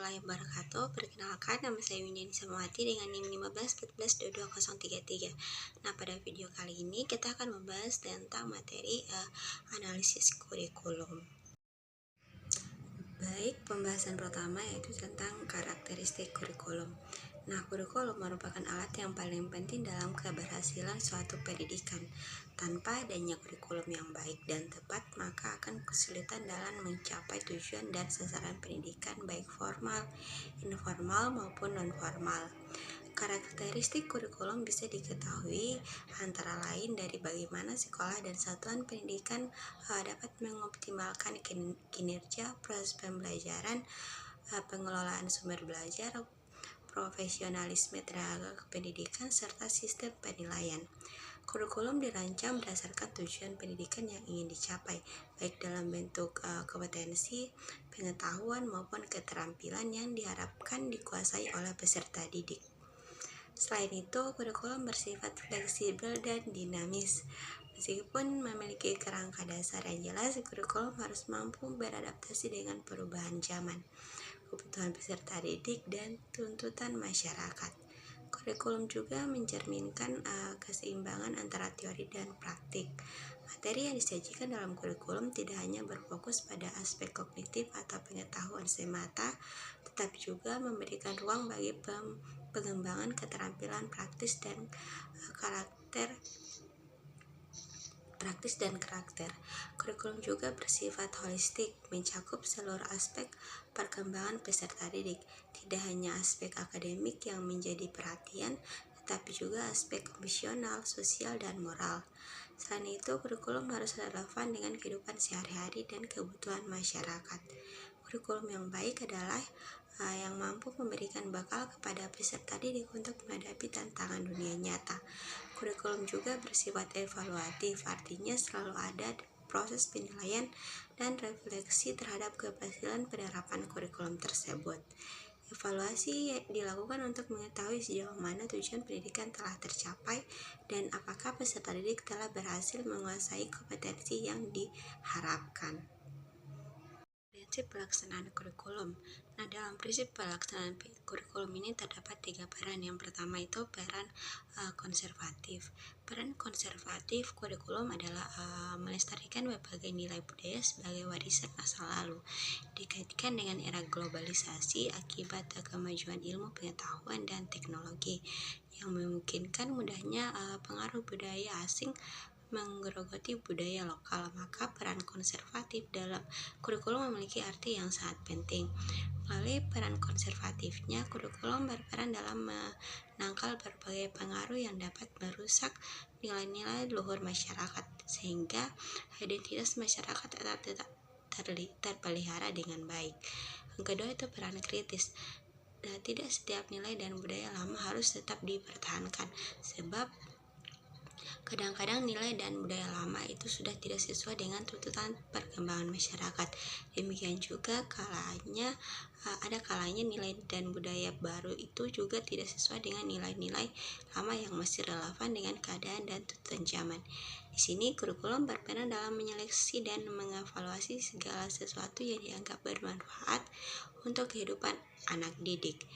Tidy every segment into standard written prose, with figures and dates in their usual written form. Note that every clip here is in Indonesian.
warahmatullahi wabarakatuh. Perkenalkan, nama saya Windy Samawati dengan NIM 15142233. Nah, pada video kali ini kita akan membahas tentang materi analisis kurikulum. Baik, pembahasan pertama yaitu tentang karakteristik kurikulum. Nah, kurikulum merupakan alat yang paling penting dalam keberhasilan suatu pendidikan. Tanpa adanya kurikulum yang baik dan tepat, maka akan kesulitan dalam mencapai tujuan dan sasaran pendidikan baik formal, informal maupun non-formal. Karakteristik kurikulum bisa diketahui antara lain dari bagaimana sekolah dan satuan pendidikan dapat mengoptimalkan kinerja, proses pembelajaran, pengelolaan sumber belajar, profesionalisme tenaga kependidikan, serta sistem penilaian. Kurikulum dirancang berdasarkan tujuan pendidikan yang ingin dicapai, baik dalam bentuk kompetensi, pengetahuan, maupun keterampilan yang diharapkan dikuasai oleh peserta didik. Selain itu, kurikulum bersifat fleksibel dan dinamis. Meskipun memiliki kerangka dasar yang jelas, kurikulum harus mampu beradaptasi dengan perubahan zaman, kebutuhan peserta didik, dan tuntutan masyarakat. Kurikulum juga mencerminkan keseimbangan antara teori dan praktik. Materi yang disajikan dalam kurikulum tidak hanya berfokus pada aspek kognitif atau pengetahuan semata, tetapi juga memberikan ruang bagi pengembangan keterampilan praktis dan karakter. Kurikulum juga bersifat holistik, mencakup seluruh aspek perkembangan peserta didik, tidak hanya aspek akademik yang menjadi perhatian, tetapi juga aspek emosional, sosial, dan moral. Selain itu, kurikulum harus relevan dengan kehidupan sehari-hari dan kebutuhan masyarakat. Kurikulum yang baik adalah yang mampu memberikan bekal kepada peserta didik untuk menghadapi tantangan dunia nyata. Kurikulum juga bersifat evaluatif, artinya selalu ada proses penilaian dan refleksi terhadap keberhasilan penerapan kurikulum tersebut. Evaluasi dilakukan untuk mengetahui sejauh mana tujuan pendidikan telah tercapai dan apakah peserta didik telah berhasil menguasai kompetensi yang diharapkan. Prinsip pelaksanaan kurikulum. Nah, dalam prinsip pelaksanaan kurikulum ini terdapat 3 peran. Yang pertama itu peran konservatif. Peran konservatif kurikulum adalah melestarikan berbagai nilai budaya sebagai warisan masa lalu, dikaitkan dengan era globalisasi akibat kemajuan ilmu pengetahuan dan teknologi yang memungkinkan mudahnya pengaruh budaya asing menggerogoti budaya lokal. Maka peran konservatif dalam kurikulum memiliki arti yang sangat penting. Melalui peran konservatifnya, kurikulum berperan dalam menangkal berbagai pengaruh yang dapat merusak nilai-nilai luhur masyarakat, sehingga identitas masyarakat tetap terpelihara dengan baik. Yang kedua itu peran kritis. Tidak setiap nilai dan budaya lama harus tetap dipertahankan, sebab kadang-kadang nilai dan budaya lama itu sudah tidak sesuai dengan tuntutan perkembangan masyarakat. Demikian juga ada kalanya nilai dan budaya baru itu juga tidak sesuai dengan nilai-nilai lama yang masih relevan dengan keadaan dan tuntutan zaman. Di sini kurikulum berperan dalam menyeleksi dan mengevaluasi segala sesuatu yang dianggap bermanfaat untuk kehidupan anak didik.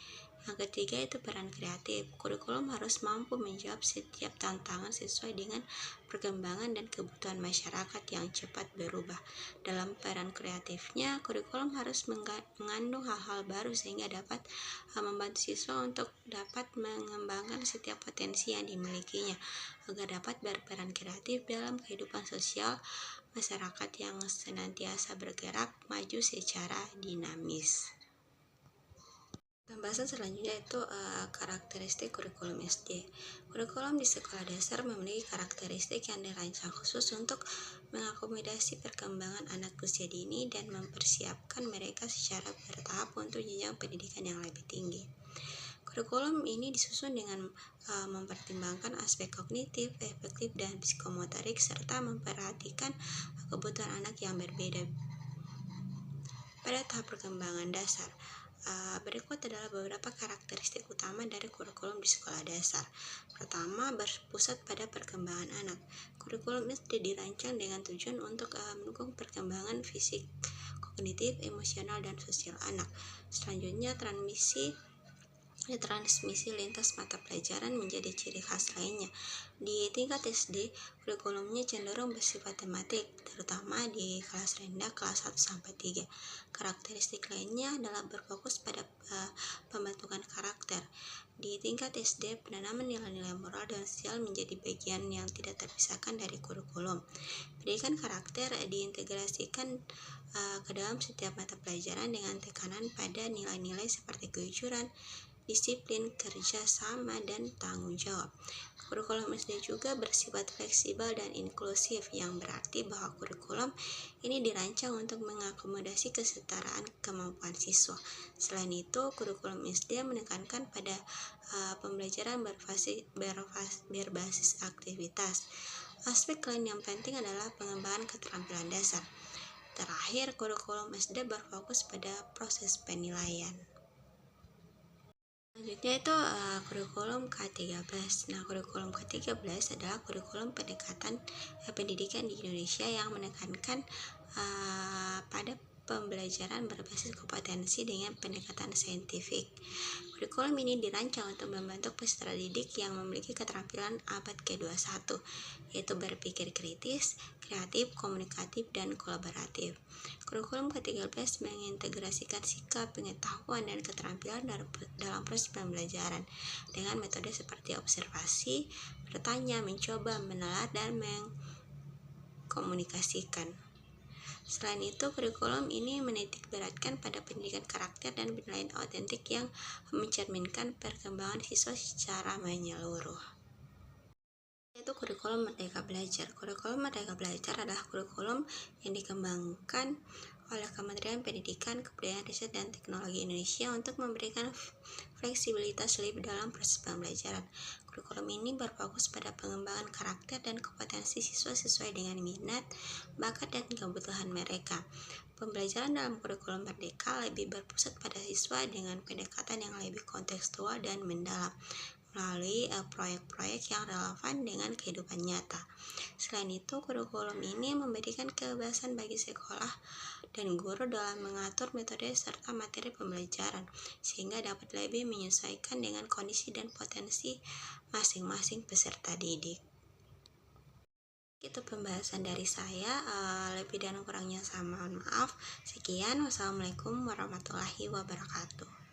Yang ketiga itu peran kreatif. Kurikulum harus mampu menjawab setiap tantangan sesuai dengan perkembangan dan kebutuhan masyarakat yang cepat berubah. Dalam peran kreatifnya, kurikulum harus mengandung hal-hal baru sehingga dapat membantu siswa untuk dapat mengembangkan setiap potensi yang dimilikinya agar dapat berperan kreatif dalam kehidupan sosial masyarakat yang senantiasa bergerak maju secara dinamis. Pembahasan selanjutnya itu karakteristik kurikulum SD. Kurikulum di sekolah dasar memiliki karakteristik yang dirancang khusus untuk mengakomodasi perkembangan anak usia dini dan mempersiapkan mereka secara bertahap untuk jenjang pendidikan yang lebih tinggi. Kurikulum ini disusun dengan mempertimbangkan aspek kognitif, efektif, dan psikomotorik serta memperhatikan kebutuhan anak yang berbeda pada tahap perkembangan dasar. Berikut adalah beberapa karakteristik utama dari kurikulum di sekolah dasar. Pertama, berpusat pada perkembangan anak. Kurikulum itu dirancang dengan tujuan untuk mendukung perkembangan fisik, kognitif, emosional, dan sosial anak. Selanjutnya, transmisi lintas mata pelajaran menjadi ciri khas lainnya. Di tingkat SD, kurikulumnya cenderung bersifat tematik, terutama di kelas rendah kelas 1 sampai 3. Karakteristik lainnya adalah berfokus pada pembentukan karakter. Di tingkat SD, penanaman nilai-nilai moral dan sosial menjadi bagian yang tidak terpisahkan dari kurikulum. Pendidikan karakter diintegrasikan ke dalam setiap mata pelajaran dengan tekanan pada nilai-nilai seperti kejujuran, disiplin, kerja sama, dan tanggung jawab. Kurikulum SD juga bersifat fleksibel dan inklusif, yang berarti bahwa kurikulum ini dirancang untuk mengakomodasi kesetaraan kemampuan siswa. Selain itu, kurikulum SD menekankan pada pembelajaran berbasis aktivitas. Aspek lain yang penting adalah pengembangan keterampilan dasar. Terakhir, kurikulum SD berfokus pada proses penilaian. Selanjutnya itu kurikulum K13. Nah, kurikulum K13 adalah kurikulum pendekatan pendidikan di Indonesia yang menekankan pada pembelajaran berbasis kompetensi dengan pendekatan saintifik. Kurikulum ini dirancang untuk membentuk peserta didik yang memiliki keterampilan abad ke-21, yaitu berpikir kritis, kreatif, komunikatif, dan kolaboratif. Kurikulum K13 mengintegrasikan sikap, pengetahuan, dan keterampilan dalam proses pembelajaran dengan metode seperti observasi, bertanya, mencoba, menelar, dan mengkomunikasikan. Selain itu, kurikulum ini menitik beratkan pada pendidikan karakter dan penilaian autentik yang mencerminkan perkembangan siswa secara menyeluruh. Yaitu kurikulum Merdeka Belajar. Kurikulum Merdeka Belajar adalah kurikulum yang dikembangkan oleh Kementerian Pendidikan, Kebudayaan, Riset, dan Teknologi Indonesia untuk memberikan fleksibilitas lebih dalam proses pembelajaran. Kurikulum ini berfokus pada pengembangan karakter dan kompetensi siswa sesuai dengan minat, bakat, dan kebutuhan mereka. Pembelajaran dalam kurikulum Merdeka lebih berpusat pada siswa dengan pendekatan yang lebih kontekstual dan mendalam melalui proyek-proyek yang relevan dengan kehidupan nyata. Selain itu, kurikulum ini memberikan kebebasan bagi sekolah dan guru dalam mengatur metode serta materi pembelajaran, sehingga dapat lebih menyesuaikan dengan kondisi dan potensi masing-masing peserta didik. Itu pembahasan dari saya, lebih dan kurangnya saya mohon maaf. Sekian, wassalamualaikum warahmatullahi wabarakatuh.